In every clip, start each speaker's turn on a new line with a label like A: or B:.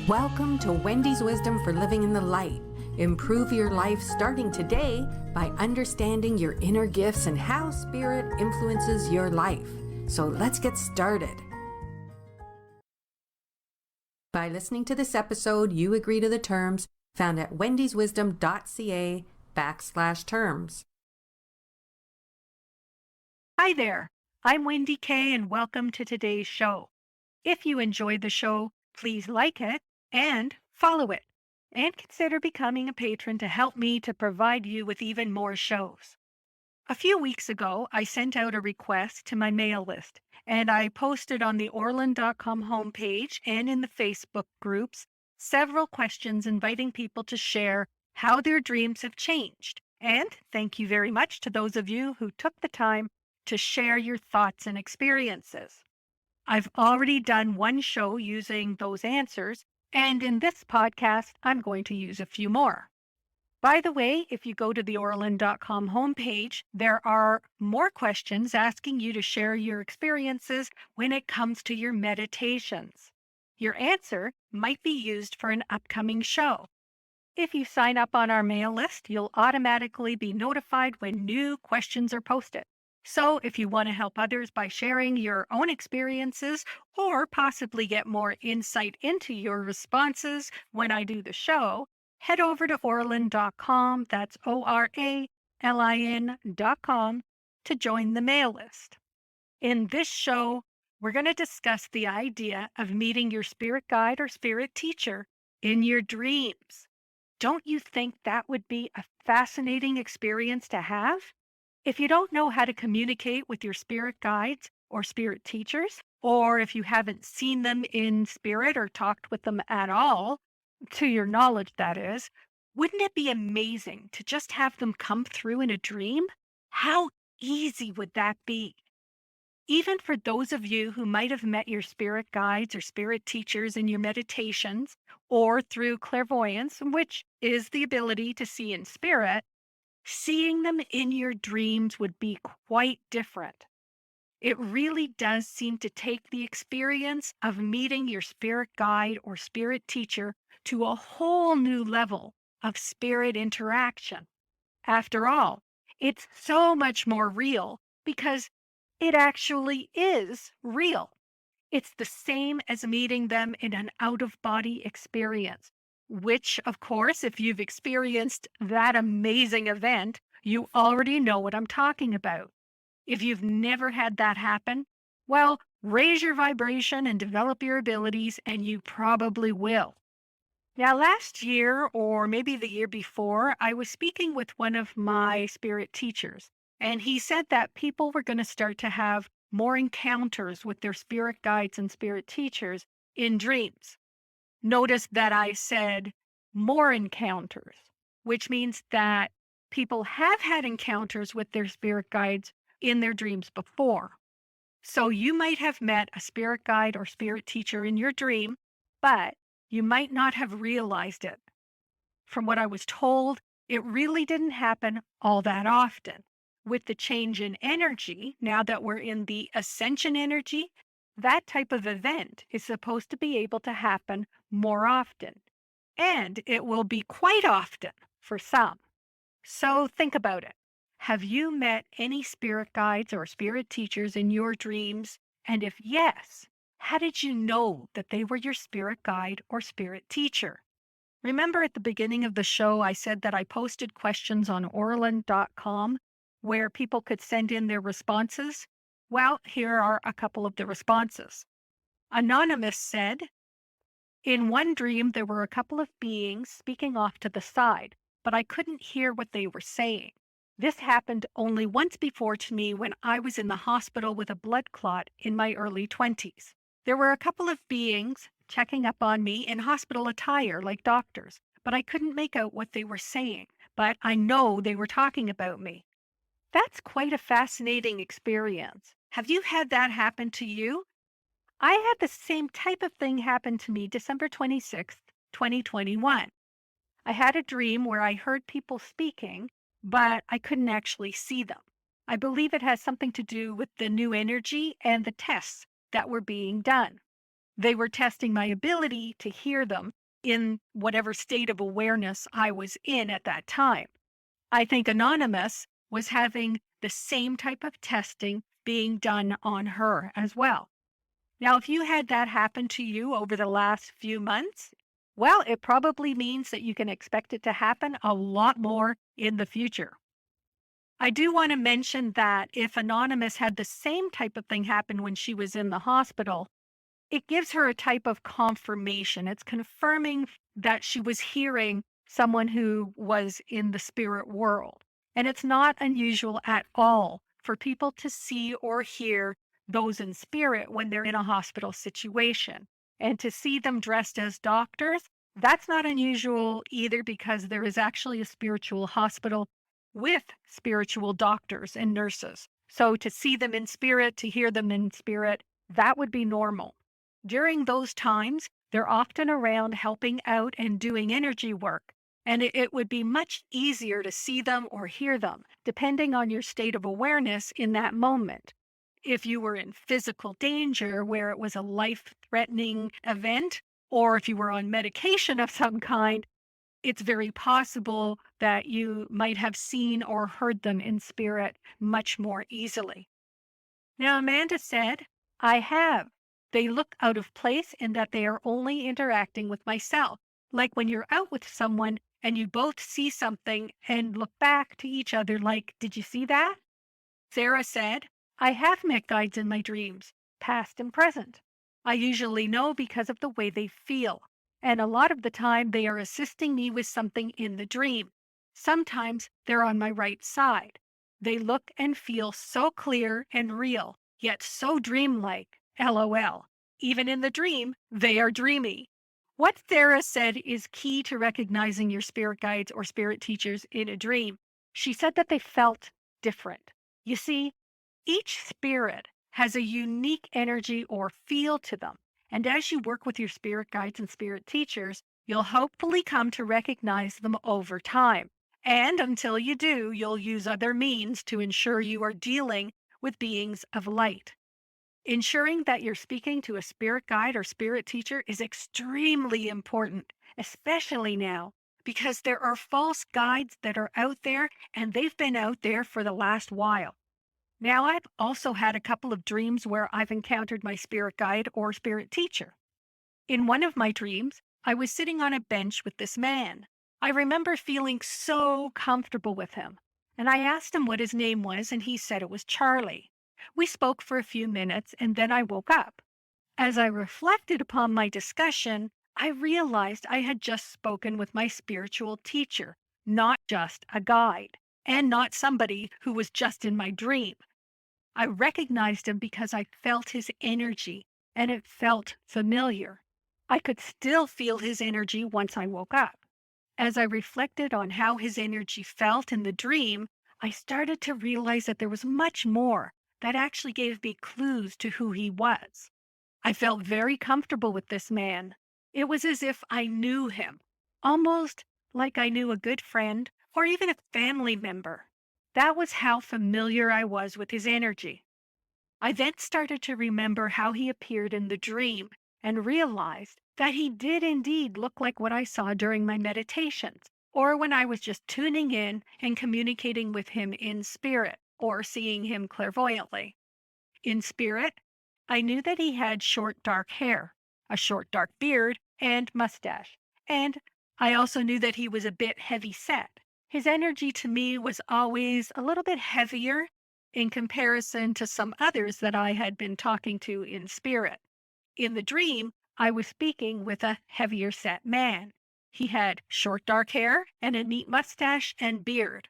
A: Welcome to Wendy's Wisdom for Living in the Light. Improve your life starting today by understanding your inner gifts and how spirit influences your life. So let's get started. By listening to this episode, you agree to the terms found at wendyswisdom.ca/terms.
B: Hi there, I'm Wendy Kay and welcome to today's show. If you enjoyed the show, please like it and follow it, and consider becoming a patron to help me to provide you with even more shows. A few weeks ago, I sent out a request to my mail list, and I posted on the Orland.com homepage and in the Facebook groups several questions inviting people to share how their dreams have changed. And thank you very much to those of you who took the time to share your thoughts and experiences. I've already done one show using those answers, and in this podcast, I'm going to use a few more. By the way, if you go to the Orland.com homepage, there are more questions asking you to share your experiences when it comes to your meditations. Your answer might be used for an upcoming show. If you sign up on our mail list, you'll automatically be notified when new questions are posted. So if you want to help others by sharing your own experiences or possibly get more insight into your responses when I do the show, head over to Orland.com, that's ORALIN.com, to join the mail list. In this show, we're going to discuss the idea of meeting your spirit guide or spirit teacher in your dreams. Don't you think that would be a fascinating experience to have? If you don't know how to communicate with your spirit guides or spirit teachers, or if you haven't seen them in spirit or talked with them at all, to your knowledge, that is, wouldn't it be amazing to just have them come through in a dream? How easy would that be? Even for those of you who might have met your spirit guides or spirit teachers in your meditations or through clairvoyance, which is the ability to see in spirit, seeing them in your dreams would be quite different. It really does seem to take the experience of meeting your spirit guide or spirit teacher to a whole new level of spirit interaction. After all, it's so much more real because it actually is real. It's the same as meeting them in an out-of-body experience, which, of course, if you've experienced that amazing event, you already know what I'm talking about. If you've never had that happen, well, raise your vibration and develop your abilities, and you probably will. Now, last year, or maybe the year before, I was speaking with one of my spirit teachers, and he said that people were going to start to have more encounters with their spirit guides and spirit teachers in dreams. Notice that I said more encounters, which means that people have had encounters with their spirit guides in their dreams before. So you might have met a spirit guide or spirit teacher in your dream, but you might not have realized it. From what I was told, it really didn't happen all that often. With the change in energy, now that we're in the Ascension energy, that type of event is supposed to be able to happen more often. And it will be quite often for some. So think about it. Have you met any spirit guides or spirit teachers in your dreams? And if yes, how did you know that they were your spirit guide or spirit teacher? Remember at the beginning of the show, I said that I posted questions on Orland.com where people could send in their responses? Well, here are a couple of the responses. Anonymous said, in one dream, there were a couple of beings speaking off to the side, but I couldn't hear what they were saying. This happened only once before to me when I was in the hospital with a blood clot in my early 20s. There were a couple of beings checking up on me in hospital attire like doctors, but I couldn't make out what they were saying, but I know they were talking about me. That's quite a fascinating experience. Have you had that happen to you? I had the same type of thing happen to me December 26th, 2021. I had a dream where I heard people speaking, but I couldn't actually see them. I believe it has something to do with the new energy and the tests that were being done. They were testing my ability to hear them in whatever state of awareness I was in at that time. I think Anonymous was having the same type of testing being done on her as well. Now, if you had that happen to you over the last few months, well, it probably means that you can expect it to happen a lot more in the future. I do want to mention that if Anonymous had the same type of thing happen when she was in the hospital, it gives her a type of confirmation. It's confirming that she was hearing someone who was in the spirit world. And it's not unusual at all for people to see or hear those in spirit when they're in a hospital situation. And to see them dressed as doctors, that's not unusual either because there is actually a spiritual hospital with spiritual doctors and nurses. So to see them in spirit, to hear them in spirit, that would be normal. During those times, they're often around helping out and doing energy work, and it would be much easier to see them or hear them, depending on your state of awareness in that moment. If you were in physical danger where it was a life threatening event, or if you were on medication of some kind, it's very possible that you might have seen or heard them in spirit much more easily. Now, Amanda said, I have. They look out of place in that they are only interacting with myself. Like when you're out with someone and you both see something and look back to each other, like, did you see that? Sarah said, I have met guides in my dreams, past and present. I usually know because of the way they feel. And a lot of the time, they are assisting me with something in the dream. Sometimes they're on my right side. They look and feel so clear and real, yet so dreamlike. LOL. Even in the dream, they are dreamy. What Sarah said is key to recognizing your spirit guides or spirit teachers in a dream. She said that they felt different. You see, each spirit has a unique energy or feel to them. And as you work with your spirit guides and spirit teachers, you'll hopefully come to recognize them over time. And until you do, you'll use other means to ensure you are dealing with beings of light. Ensuring that you're speaking to a spirit guide or spirit teacher is extremely important, especially now, because there are false guides that are out there and they've been out there for the last while. Now, I've also had a couple of dreams where I've encountered my spirit guide or spirit teacher. In one of my dreams, I was sitting on a bench with this man. I remember feeling so comfortable with him, and I asked him what his name was, and he said it was Charlie. We spoke for a few minutes, and then I woke up. As I reflected upon my discussion, I realized I had just spoken with my spiritual teacher, not just a guide, and not somebody who was just in my dream. I recognized him because I felt his energy and it felt familiar. I could still feel his energy once I woke up. As I reflected on how his energy felt in the dream, I started to realize that there was much more that actually gave me clues to who he was. I felt very comfortable with this man. It was as if I knew him, almost like I knew a good friend or even a family member. That was how familiar I was with his energy. I then started to remember how he appeared in the dream and realized that he did indeed look like what I saw during my meditations or when I was just tuning in and communicating with him in spirit or seeing him clairvoyantly. In spirit, I knew that he had short dark hair, a short dark beard, and mustache. And I also knew that he was a bit heavy set. His energy to me was always a little bit heavier in comparison to some others that I had been talking to in spirit. In the dream, I was speaking with a heavier set man. He had short dark hair and a neat mustache and beard.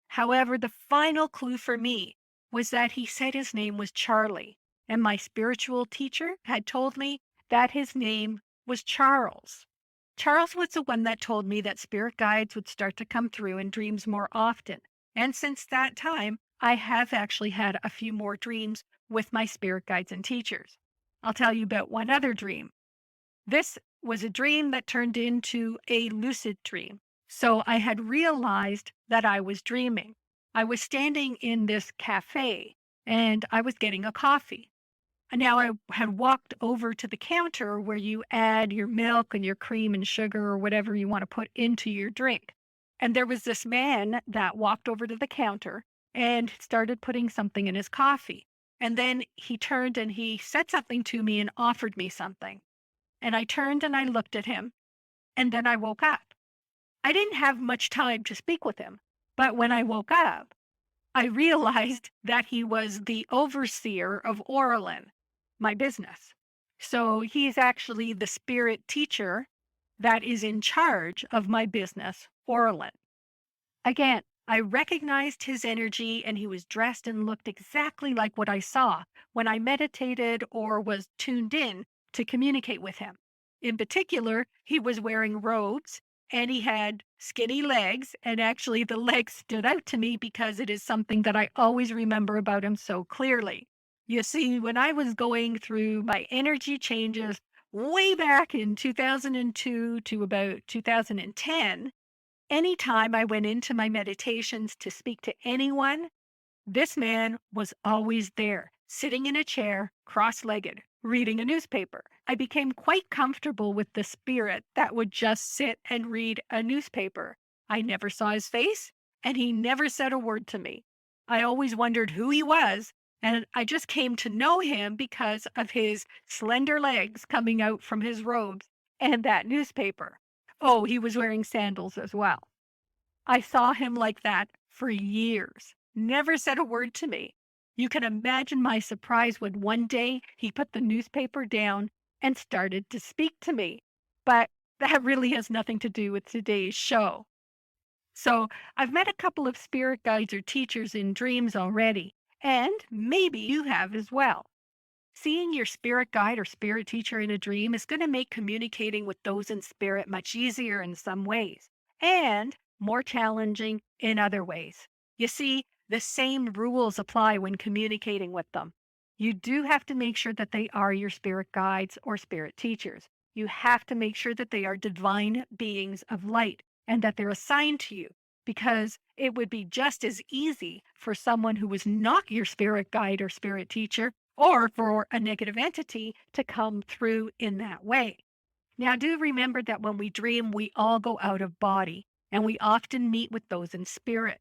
B: However, the final clue for me was that he said his name was Charlie, and my spiritual teacher had told me that his name was Charles. Charles was the one that told me that spirit guides would start to come through in dreams more often. And since that time, I have actually had a few more dreams with my spirit guides and teachers. I'll tell you about one other dream. This was a dream that turned into a lucid dream. So I had realized that I was dreaming. I was standing in this cafe and I was getting a coffee. Now, I had walked over to the counter where you add your milk and your cream and sugar or whatever you want to put into your drink. And there was this man that walked over to the counter and started putting something in his coffee. And then he turned and he said something to me and offered me something. And I turned and I looked at him. And then I woke up. I didn't have much time to speak with him. But when I woke up, I realized that he was the overseer of Orlin, my business. So he's actually the spirit teacher that is in charge of my business, Orlin. Again, I recognized his energy and he was dressed and looked exactly like what I saw when I meditated or was tuned in to communicate with him. In particular, he was wearing robes and he had skinny legs. And actually, the legs stood out to me because it is something that I always remember about him so clearly. You see, when I was going through my energy changes way back in 2002 to about 2010, anytime I went into my meditations to speak to anyone, this man was always there, sitting in a chair, cross legged, reading a newspaper. I became quite comfortable with the spirit that would just sit and read a newspaper. I never saw his face, and he never said a word to me. I always wondered who he was, and I just came to know him because of his slender legs coming out from his robes and that newspaper. Oh, he was wearing sandals as well. I saw him like that for years, never said a word to me. You can imagine my surprise when one day he put the newspaper down and started to speak to me. But that really has nothing to do with today's show. So I've met a couple of spirit guides or teachers in dreams already, and maybe you have as well. Seeing your spirit guide or spirit teacher in a dream is going to make communicating with those in spirit much easier in some ways and more challenging in other ways. You see, the same rules apply when communicating with them. You do have to make sure that they are your spirit guides or spirit teachers. You have to make sure that they are divine beings of light and that they're assigned to you because it would be just as easy for someone who was not your spirit guide or spirit teacher or for a negative entity to come through in that way. Now, do remember that when we dream, we all go out of body and we often meet with those in spirit.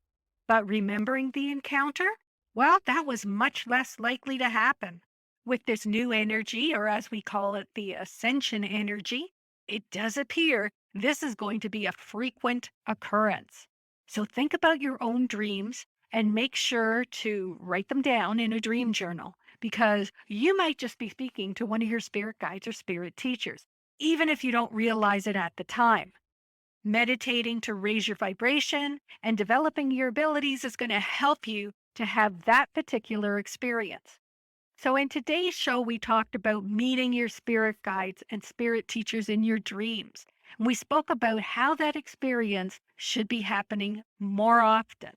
B: But remembering the encounter, well, that was much less likely to happen. With this new energy, or as we call it, the ascension energy, it does appear this is going to be a frequent occurrence. So think about your own dreams and make sure to write them down in a dream journal because you might just be speaking to one of your spirit guides or spirit teachers, even if you don't realize it at the time. Meditating to raise your vibration and developing your abilities is going to help you to have that particular experience. So, in today's show, we talked about meeting your spirit guides and spirit teachers in your dreams. We spoke about how that experience should be happening more often.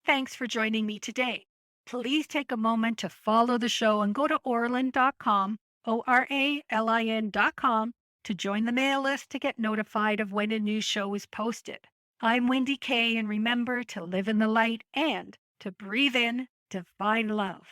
B: Thanks for joining me today. Please take a moment to follow the show and go to oralin.com, ORALIN.com, to join the mail list to get notified of when a new show is posted. I'm Wendy Kay, and remember to live in the light and to breathe in divine love.